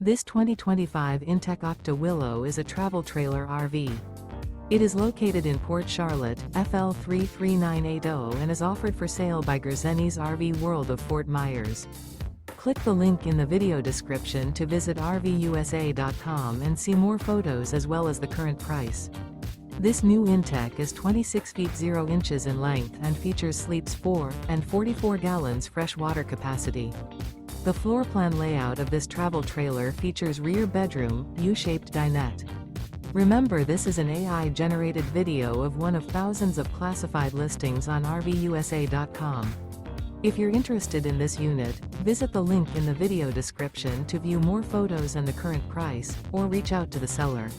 This 2025 inTech Aucta Willow is a travel trailer RV. It is located in Port Charlotte, FL 33980 and is offered for sale by Gerzeny's RV World of Fort Myers. Click the link in the video description to visit RVUSA.com and see more photos as well as the current price. This new inTech is 26 feet 0 inches in length and features sleeps 4 and 44 gallons fresh water capacity. The floor plan layout of this travel trailer features rear bedroom, U-shaped dinette. Remember, this is an AI-generated video of one of thousands of classified listings on RVUSA.com. If you're interested in this unit, visit the link in the video description to view more photos and the current price, or reach out to the seller.